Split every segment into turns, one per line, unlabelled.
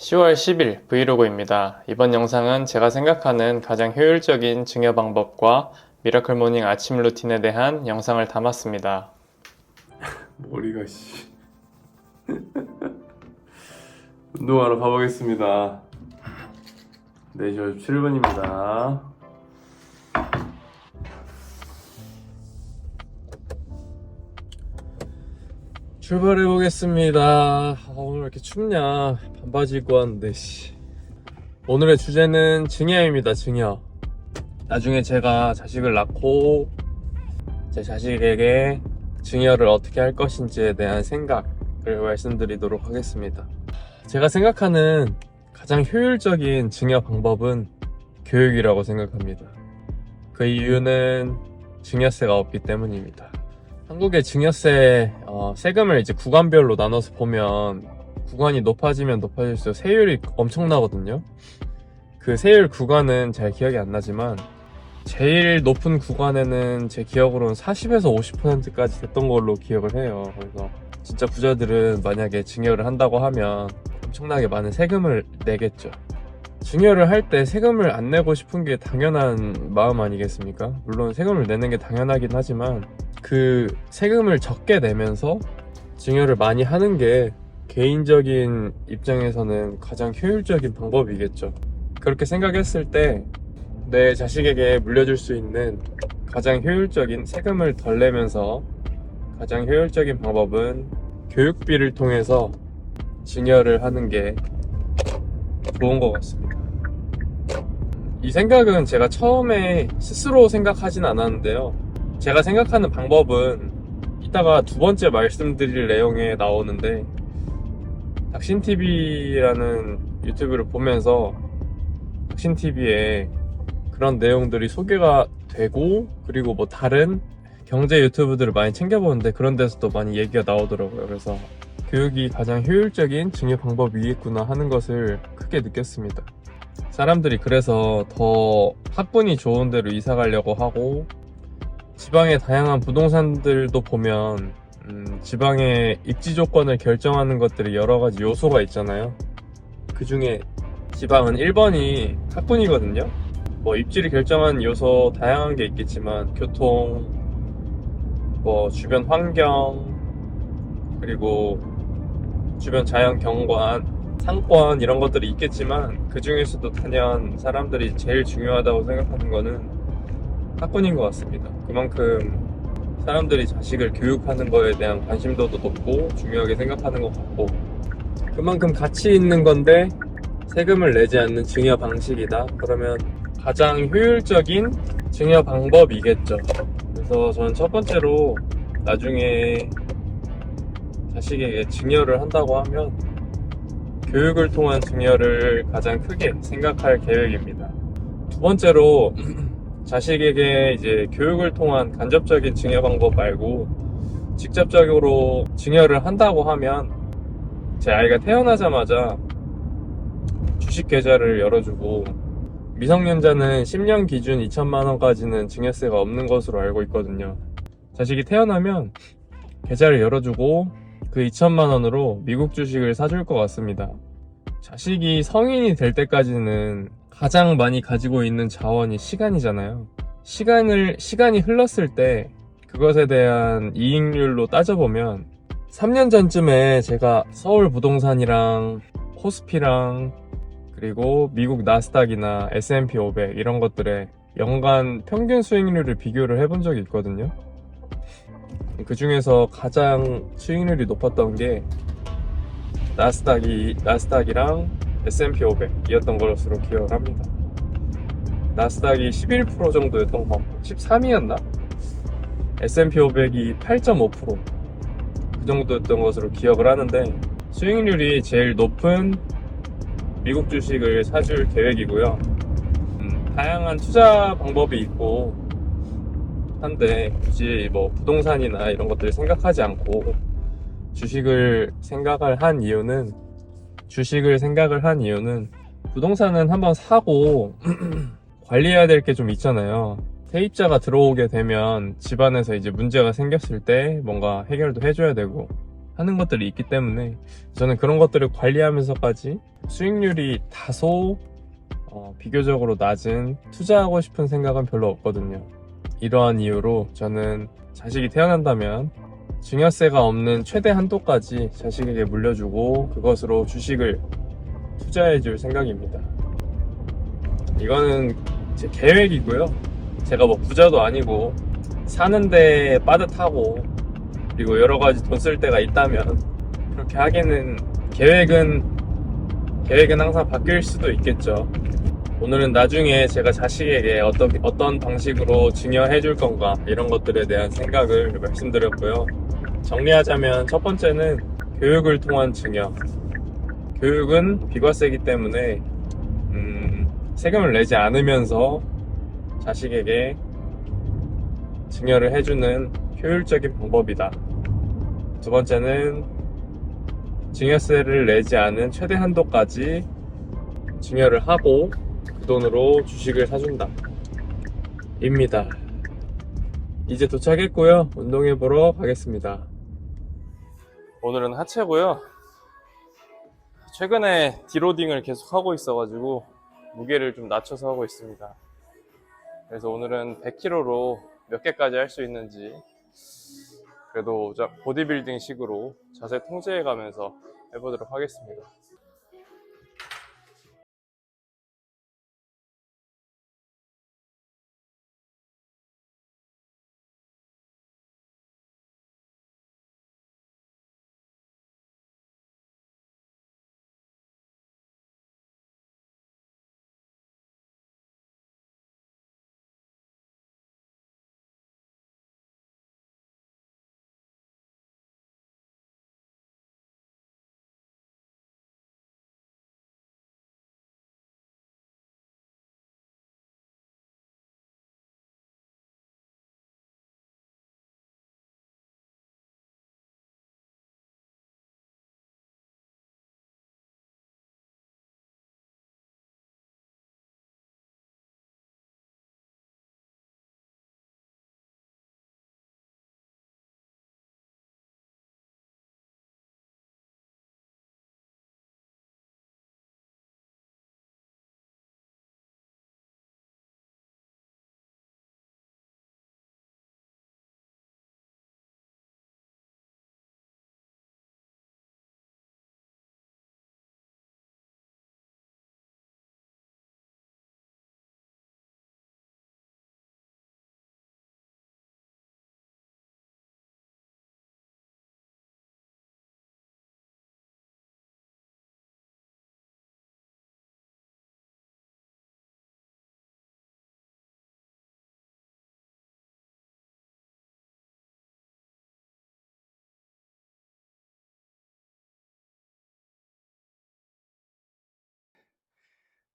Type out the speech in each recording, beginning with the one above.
10월 10일 브이로그입니다. 이번 영상은 제가 생각하는 가장 효율적인 증여 방법과 미라클 모닝 아침 루틴에 대한 영상을 담았습니다.
머리가 씨. 운동하러 가보겠습니다. 4시 57분입니다. 출발해보겠습니다. 오늘 왜 이렇게 춥냐. 반바지 입고 왔는데 씨. 오늘의 주제는 증여입니다. 증여. 나중에 제가 자식을 낳고 제 자식에게 증여를 어떻게 할 것인지에 대한 생각을 말씀드리도록 하겠습니다. 제가 생각하는 가장 효율적인 증여 방법은 교육이라고 생각합니다. 그 이유는 증여세가 없기 때문입니다. 한국의 증여세 세금을 이제 구간별로 나눠서 보면 구간이 높아지면 높아질수록 세율이 엄청나거든요. 그 세율 구간은 잘 기억이 안 나지만 제일 높은 구간에는 제 기억으로는 40에서 50%까지 됐던 걸로 기억을 해요. 그래서 진짜 부자들은 만약에 증여를 한다고 하면 엄청나게 많은 세금을 내겠죠. 증여를 할 때 세금을 안 내고 싶은 게 당연한 마음 아니겠습니까? 물론 세금을 내는 게 당연하긴 하지만 그 세금을 적게 내면서 증여를 많이 하는 게 개인적인 입장에서는 가장 효율적인 방법이겠죠. 그렇게 생각했을 때 내 자식에게 물려줄 수 있는 가장 효율적인 세금을 덜 내면서 가장 효율적인 방법은 교육비를 통해서 증여를 하는 게 좋은 것 같습니다. 이 생각은 제가 처음에 스스로 생각하진 않았는데요. 제가 생각하는 방법은 이따가 두 번째 말씀드릴 내용에 나오는데 닥신TV라는 유튜브를 보면서 닥신TV에 그런 내용들이 소개가 되고 그리고 뭐 다른 경제 유튜브들을 많이 챙겨보는데 그런 데서도 많이 얘기가 나오더라고요. 그래서 교육이 가장 효율적인 증여 방법이겠구나 하는 것을 크게 느꼈습니다. 사람들이 그래서 더 학군이 좋은 데로 이사 가려고 하고 지방의 다양한 부동산들도 보면 지방의 입지 조건을 결정하는 것들이 여러 가지 요소가 있잖아요. 그 중에 지방은 1번이 학군이거든요. 뭐 입지를 결정하는 요소 다양한 게 있겠지만 교통, 뭐 주변 환경, 그리고 주변 자연 경관, 상권 이런 것들이 있겠지만 그 중에서도 단연 사람들이 제일 중요하다고 생각하는 거는 학군인 것 같습니다. 그만큼 사람들이 자식을 교육하는 거에 대한 관심도도 높고 중요하게 생각하는 것 같고 그만큼 가치 있는 건데 세금을 내지 않는 증여 방식이다. 그러면 가장 효율적인 증여 방법이겠죠. 그래서 저는 첫 번째로 나중에 자식에게 증여를 한다고 하면 교육을 통한 증여를 가장 크게 생각할 계획입니다. 두 번째로 자식에게 이제 교육을 통한 간접적인 증여 방법 말고 직접적으로 증여를 한다고 하면 제 아이가 태어나자마자 주식 계좌를 열어주고 미성년자는 10년 기준 2천만 원까지는 증여세가 없는 것으로 알고 있거든요. 자식이 태어나면 계좌를 열어주고 그 2천만 원으로 미국 주식을 사줄 것 같습니다. 자식이 성인이 될 때까지는 가장 많이 가지고 있는 자원이 시간이잖아요. 시간이 흘렀을 때 그것에 대한 이익률로 따져보면 3년 전쯤에 제가 서울 부동산이랑 코스피랑 그리고 미국 나스닥이나 S&P 500 이런 것들의 연간 평균 수익률을 비교를 해본 적이 있거든요. 그 중에서 가장 수익률이 높았던 게 나스닥이랑 S&P 500이었던 것으로 기억을 합니다. 나스닥이 11% 정도였던 것 같고 13이었나? S&P 500이 8.5% 그 정도였던 것으로 기억을 하는데 수익률이 제일 높은 미국 주식을 사줄 계획이고요. 다양한 투자 방법이 있고 한데 굳이 뭐 부동산이나 이런 것들 생각하지 않고 주식을 생각을 한 이유는 부동산은 한번 사고 관리해야 될 게 좀 있잖아요. 세입자가 들어오게 되면 집안에서 이제 문제가 생겼을 때 뭔가 해결도 해줘야 되고 하는 것들이 있기 때문에 저는 그런 것들을 관리하면서까지 수익률이 다소 비교적으로 낮은 투자하고 싶은 생각은 별로 없거든요. 이러한 이유로 저는 자식이 태어난다면 증여세가 없는 최대 한도까지 자식에게 물려주고 그것으로 주식을 투자해 줄 생각입니다. 이거는 제 계획이고요. 제가 뭐 부자도 아니고 사는데 빠듯하고 그리고 여러 가지 돈 쓸 때가 있다면 그렇게 하기는 계획은 항상 바뀔 수도 있겠죠. 오늘은 나중에 제가 자식에게 어떤 방식으로 증여해 줄 건가 이런 것들에 대한 생각을 말씀드렸고요. 정리하자면 첫 번째는 교육을 통한 증여. 교육은 비과세이기 때문에 세금을 내지 않으면서 자식에게 증여를 해주는 효율적인 방법이다. 두 번째는 증여세를 내지 않은 최대 한도까지 증여를 하고 그 돈으로 주식을 사준다 입니다. 이제 도착했고요. 운동해 보러 가겠습니다. 오늘은 하체고요. 최근에 디로딩을 계속 하고 있어가지고 무게를 좀 낮춰서 하고 있습니다. 그래서 오늘은 100kg로 몇 개까지 할 수 있는지 그래도 보디빌딩 식으로 자세 통제해 가면서 해보도록 하겠습니다.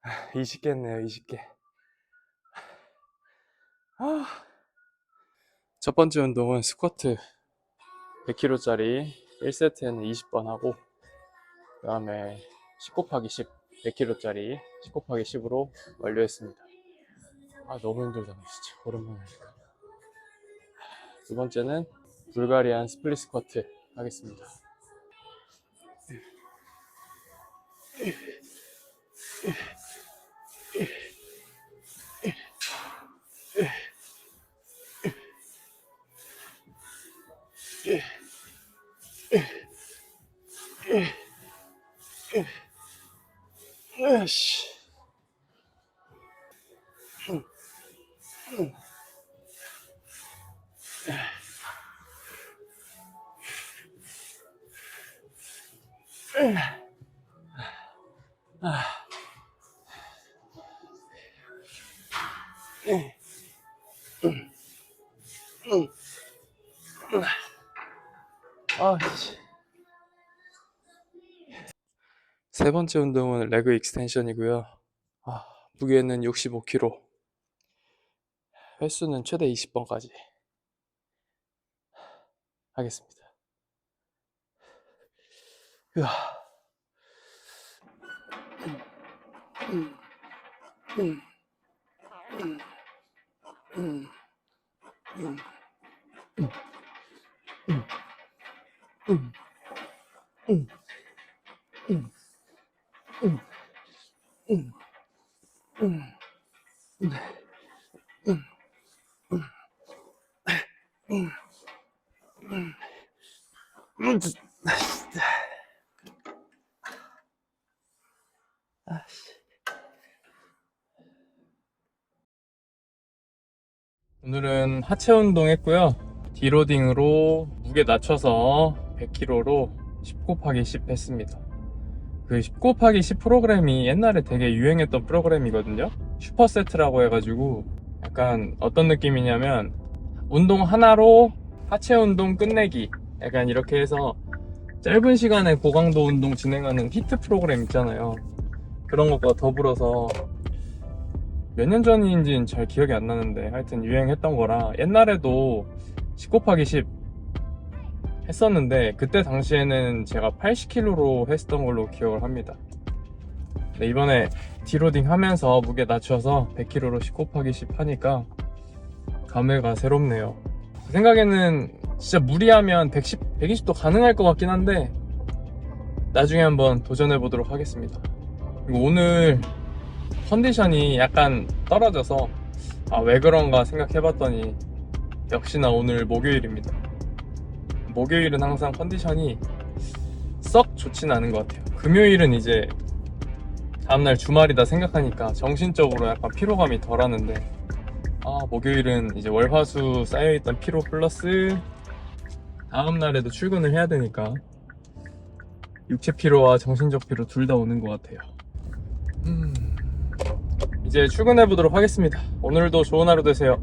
아, 20개네요, 20개. 첫 번째 운동은 스쿼트 100kg짜리 1세트에는 20번 하고 그 다음에 10 곱하기 10 100kg짜리 10 곱하기 10으로 완료했습니다. 너무 힘들다 진짜 오랜만에 하니까. 두 번째는 불가리안 스플릿 스쿼트 하겠습니다. 으씨. 세 번째 운동은 레그 익스텐션이고요. 무게는 65kg, 횟수는 최대 20번까지 하겠습니다. 으아. 오늘은 하체 운동 했고요. 디로딩으로 무게 낮춰서 100kg로 10 곱하기 10 했습니다. 그 10 곱하기 10 프로그램이 옛날에 되게 유행했던 프로그램이거든요. 슈퍼세트라고 해가지고 약간 어떤 느낌이냐면 운동 하나로 하체 운동 끝내기, 약간 이렇게 해서 짧은 시간에 고강도 운동 진행하는 히트 프로그램 있잖아요. 그런 것과 더불어서 몇 년 전인지는 잘 기억이 안 나는데 하여튼 유행했던 거라 옛날에도 10 곱하기 10 했었는데 그때 당시에는 제가 80kg로 했었던 걸로 기억을 합니다. 네, 이번에 디로딩 하면서 무게 낮춰서 100kg로 10 곱하기 10 하니까 감회가 새롭네요. 제 생각에는 진짜 무리하면 120도 가능할 것 같긴 한데 나중에 한번 도전해 보도록 하겠습니다. 그리고 오늘 컨디션이 약간 떨어져서 왜 그런가 생각해봤더니 역시나 오늘 목요일입니다. 목요일은 항상 컨디션이 썩 좋진 않은 것 같아요. 금요일은 이제 다음날 주말이다 생각하니까 정신적으로 약간 피로감이 덜하는데 목요일은 이제 월화수 쌓여있던 피로 플러스 다음날에도 출근을 해야 되니까 육체 피로와 정신적 피로 둘 다 오는 것 같아요. 이제 출근해 보도록 하겠습니다. 오늘도 좋은 하루 되세요.